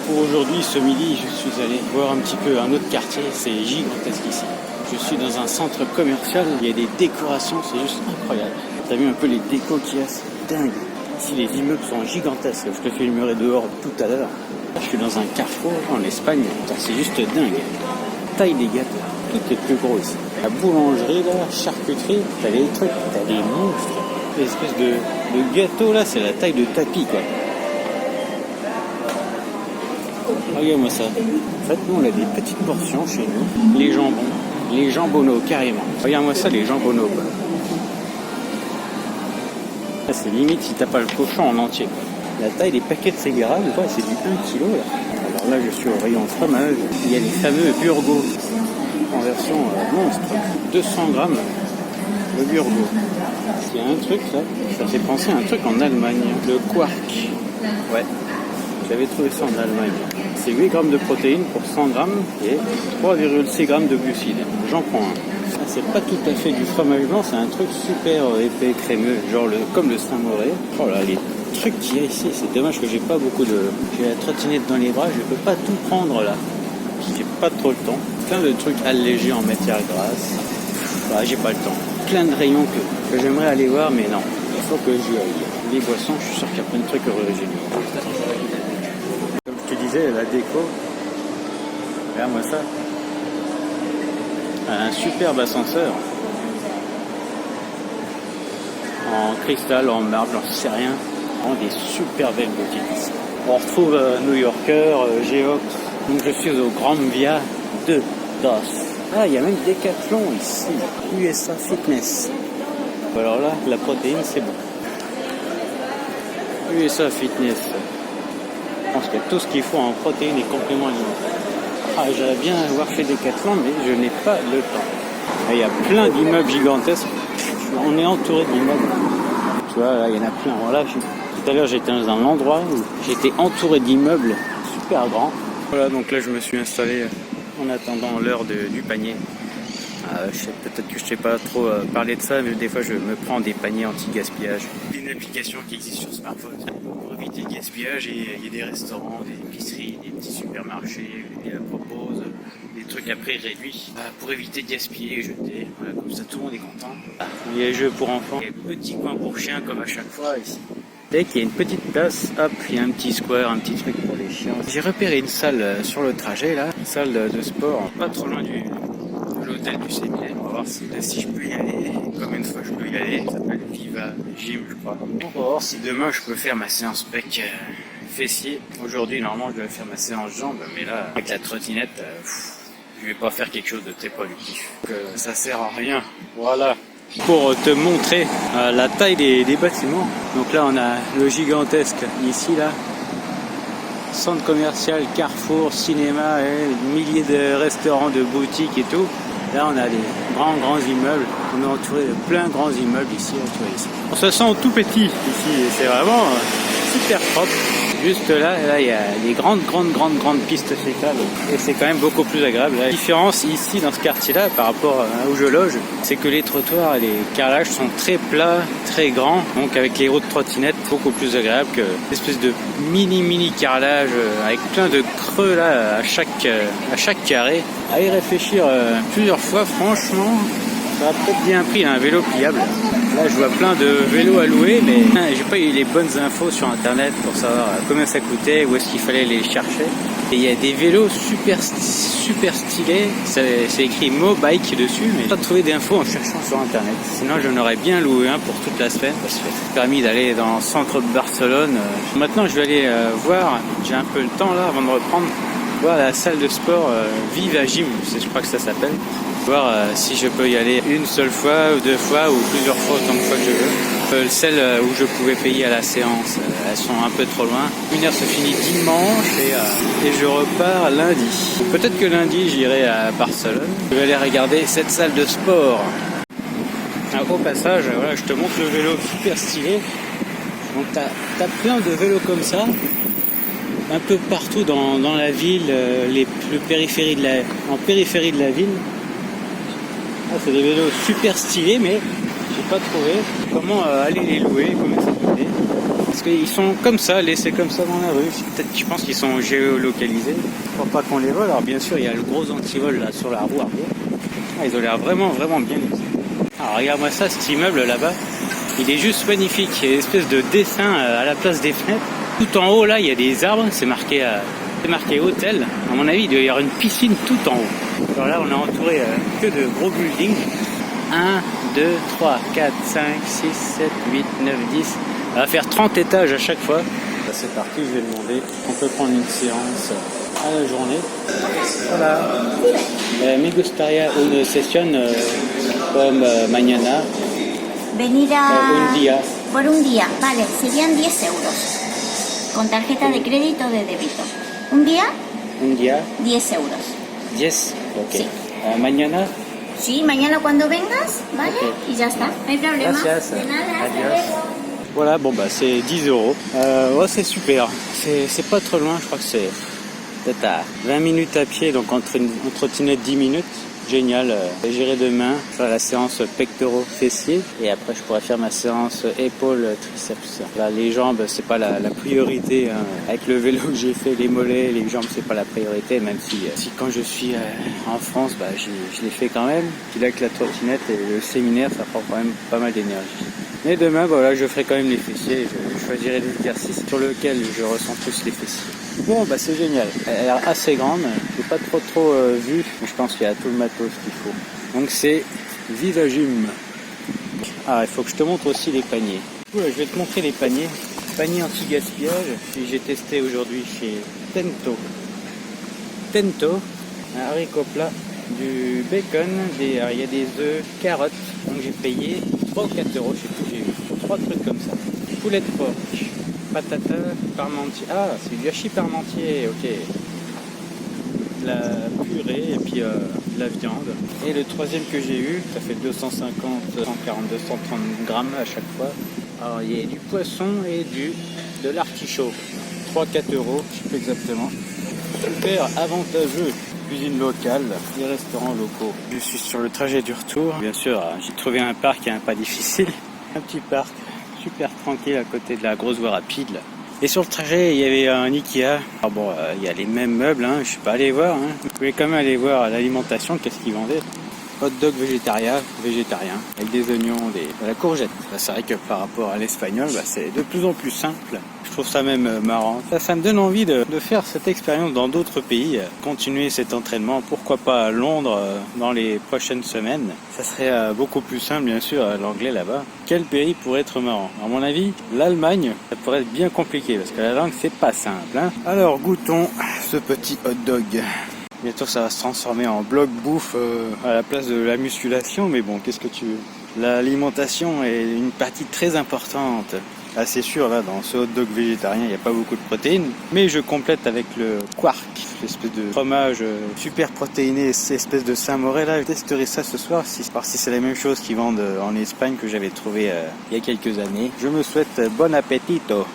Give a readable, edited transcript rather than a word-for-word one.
Pour aujourd'hui, ce midi, je suis allé voir un petit peu un autre quartier. C'est gigantesque ici. Je suis dans un centre commercial. Il y a des décorations, c'est juste incroyable. T'as vu un peu les décos qu'il y a, c'est dingue. Ici, les immeubles sont gigantesques. Je te filmerai dehors tout à l'heure. Je suis dans un carrefour en Espagne. C'est juste dingue. Taille des gâteaux. Tout est plus gros ici. La boulangerie, la charcuterie, t'as des trucs, t'as des monstres. L'espèce de gâteau là, c'est la taille de tapis quoi. Regarde-moi ça. En fait, nous on a des petites portions chez nous. Les jambons. Les jambonneaux carrément. Regarde-moi ça, les jambonneaux quoi. Là, c'est limite si t'as pas le cochon en entier quoi. La taille des paquets de céréales, c'est du 1 kg là. Alors là, je suis au rayon fromage. Il y a les fameux burgos en version monstre. 200 grammes de burgo. Il y a un truc là, ça fait penser à un truc en Allemagne. Le quark. Ouais, j'avais trouvé ça en Allemagne. C'est 8 grammes de protéines pour 100 grammes et 3,6 grammes de glucides. J'en prends un. C'est pas tout à fait du fromage blanc, c'est un truc super épais, crémeux, genre comme le Saint-Mauré. Oh là, les trucs qu'il y a ici, c'est dommage que j'ai pas beaucoup de... J'ai la trottinette dans les bras, je peux pas tout prendre là. J'ai pas trop le temps. Plein de trucs allégés en matière grasse. Bah, j'ai pas le temps. Plein de rayons que j'aimerais aller voir, mais non. Il faut que j'y aille. Les boissons, je suis sûr qu'il y a plein de trucs originaux. Comme je te disais, la déco. Regarde-moi ça. Un superbe ascenseur. En cristal, en marbre, j'en sais rien. Vraiment des super belles boutiques ici. On retrouve New Yorker, Geox. Donc je suis au Grand Via de DOS. Ah, il y a même Decathlon ici. USA Fitness. Alors là, la protéine, c'est bon. USA Fitness. Je pense qu'il y a tout ce qu'il faut en protéines et compléments alimentaires. Ah, j'aimerais bien avoir fait Decathlon, mais je n'ai pas le temps. Il y a plein d'immeubles gigantesques. On est entouré d'immeubles. Tu vois, là, il y en a plein. Voilà, tout à l'heure, j'étais dans un endroit où j'étais entouré d'immeubles super grands. Voilà, donc là, je me suis installé en attendant l'heure du panier. Peut-être que je ne sais pas trop parler de ça, mais des fois, je me prends des paniers anti-gaspillage. Il y a une application qui existe sur smartphone pour éviter le gaspillage. Et il y a des restaurants, des épiceries, des petits supermarchés qui proposent des trucs à prix réduit pour éviter de gaspiller et jeter. Voilà, comme ça, tout le monde est content. Il y a les jeux pour enfants, il y a des petits coins pour chiens comme à chaque fois ici. Dès qu'il y a une petite place, hop, il y a un petit square, un petit truc pour les chiens. J'ai repéré une salle sur le trajet là, une salle de sport, pas trop loin de l'hôtel du séminaire. On va voir si je peux y aller, combien de fois je peux y aller. Ça s'appelle Viva Gym, je crois. On va voir si demain je peux faire ma séance pec fessier. Aujourd'hui, normalement, je dois faire ma séance jambes, mais là, avec la trottinette, je vais pas faire quelque chose de très productif. Donc, ça sert à rien. Voilà. Pour te montrer la taille des bâtiments. Donc là on a le gigantesque ici là. Centre commercial, carrefour, cinéma, milliers de restaurants, de boutiques et tout. Là on a des grands immeubles. On est entouré de plein de grands immeubles ici. On se sent tout petit ici. C'est vraiment super propre. Juste là, il y a des grandes pistes cyclables et c'est quand même beaucoup plus agréable. La différence ici dans ce quartier-là par rapport à où je loge, c'est que les trottoirs et les carrelages sont très plats, très grands. Donc avec les roues de trottinette, beaucoup plus agréable que l'espèce de mini carrelage avec plein de creux là à chaque carré. À y réfléchir plusieurs fois, franchement, ça a peut-être bien pris un vélo pliable. Là, je vois plein de vélos à louer, mais j'ai pas eu les bonnes infos sur internet pour savoir combien ça coûtait, où est-ce qu'il fallait les chercher. Et il y a des vélos super stylés, c'est écrit Mobike dessus, mais j'ai pas trouvé d'infos en cherchant sur internet. Sinon, j'en aurais bien loué un pour toute la semaine, parce que ça m'a permis d'aller dans le centre de Barcelone. Maintenant, je vais aller voir, j'ai un peu le temps là avant de reprendre, voir la salle de sport Viva Gym, je crois que ça s'appelle. Voir si je peux y aller une seule fois ou deux fois ou plusieurs fois autant de fois que je veux. Celles où je pouvais payer à la séance, elles sont un peu trop loin. Une heure se finit dimanche et je repars lundi. Peut-être que lundi j'irai à Barcelone. Je vais aller regarder cette salle de sport. Au passage, voilà, je te montre le vélo super stylé. Donc t'as plein de vélos comme ça, un peu partout dans la ville, en périphérie de la ville. Ah, c'est des vélos super stylés, mais j'ai pas trouvé comment aller les louer, combien ça coûtait. Parce ils sont comme ça, laissés comme ça dans la rue. Peut-être, je pense qu'ils sont géolocalisés pour pas qu'on les vole. Alors bien sûr, il y a le gros antivol là sur la roue arrière. Ah, ils ont l'air vraiment bien laissés. Alors regarde-moi ça, cet immeuble là-bas, il est juste magnifique. Il y a une espèce de dessin à la place des fenêtres. Tout en haut là, il y a des arbres, c'est marqué hôtel. À mon avis, il doit y avoir une piscine tout en haut. Alors là, on est entouré que de gros buildings. 1, 2, 3, 4, 5, 6, 7, 8, 9, 10. Ça va faire 30 étages à chaque fois. Là, c'est parti, je vais demander. On peut prendre une séance à la journée. Voilà. Me gustaría una sesión como mañana. Venir a... un día. Por un día, vale, serían 10 euros. Con tarjeta de crédito o de débito. Un día, 10 euros. 10, ok. Sí. Mañana. Sí, mañana cuando vengas, ¿vale? Ok. Y ya está, no hay problema. Gracias. De nada, hasta Adios. luego. Voilà, bon bah c'est 10 euros. Ouais, c'est super. C'est pas trop loin, je crois que c'est peut-être à 20 minutes à pied, donc entre une trottinette 10 minutes. Génial. J'irai demain faire la séance pectoraux fessiers et après je pourrai faire ma séance épaules triceps. Là, les jambes, c'est pas la priorité. Hein. Avec le vélo que j'ai fait, les mollets, les jambes, c'est pas la priorité, même si quand je suis en France, bah, je les fais quand même. Puis là, avec la trottinette et le séminaire, ça prend quand même pas mal d'énergie. Mais demain, voilà, je ferai quand même les fessiers. Je choisirai l'exercice sur lequel je ressens plus les fessiers. Bon, bah c'est génial. Elle a l'air assez grande. J'ai pas trop vu. Mais je pense qu'il y a tout le matos qu'il faut. Donc c'est Viva Gym. Ah, il faut que je te montre aussi les paniers. Je vais te montrer les paniers. Panier anti-gaspillage. Que j'ai testé aujourd'hui chez Tento. Tento, un haricot plat, du bacon, il y a des œufs, carottes. Donc j'ai payé 3 ou 4 euros, je sais plus, j'ai eu 3 trucs comme ça. Poulet de porc, patata, parmentier. Ah, c'est du hachis parmentier, ok. La purée et puis la viande. Et le troisième que j'ai eu, ça fait 250, 140, 230 grammes à chaque fois. Alors il y a du poisson et de l'artichaut. 3-4 euros, je sais plus exactement. Super avantageux. Cuisine locale, les restaurants locaux. Je suis sur le trajet du retour. Bien sûr, j'ai trouvé un parc et un pas difficile. Un petit parc super tranquille à côté de la grosse voie rapide. Là. Et sur le trajet, il y avait un Ikea. Alors bon, il y a les mêmes meubles, hein. Je suis pas allé voir. Hein. Je voulais quand même aller voir l'alimentation, qu'est-ce qu'ils vendaient. Hot dog végétarien, avec des oignons, de la courgette. Là, c'est vrai que par rapport à l'espagnol, bah, c'est de plus en plus simple. Je trouve ça même marrant. Ça me donne envie de faire cette expérience dans d'autres pays, continuer cet entraînement. Pourquoi pas à Londres dans les prochaines semaines. Ça serait beaucoup plus simple, bien sûr, l'anglais là-bas. Quel pays pourrait être marrant? À mon avis, l'Allemagne, ça pourrait être bien compliqué parce que la langue, c'est pas simple. Hein. Alors, goûtons ce petit hot dog. Bientôt ça va se transformer en bloc bouffe à la place de la musculation, mais bon, qu'est-ce que tu veux. L'alimentation est une partie très importante. Ah, c'est sûr, là, dans ce hot dog végétarien, il n'y a pas beaucoup de protéines, mais je complète avec le quark, l'espèce de fromage super protéiné, cette espèce de Saint-Moré, là. Je testerai ça ce soir, voir si c'est la même chose qu'ils vendent en Espagne que j'avais trouvé il y a quelques années. Je me souhaite bon appétito.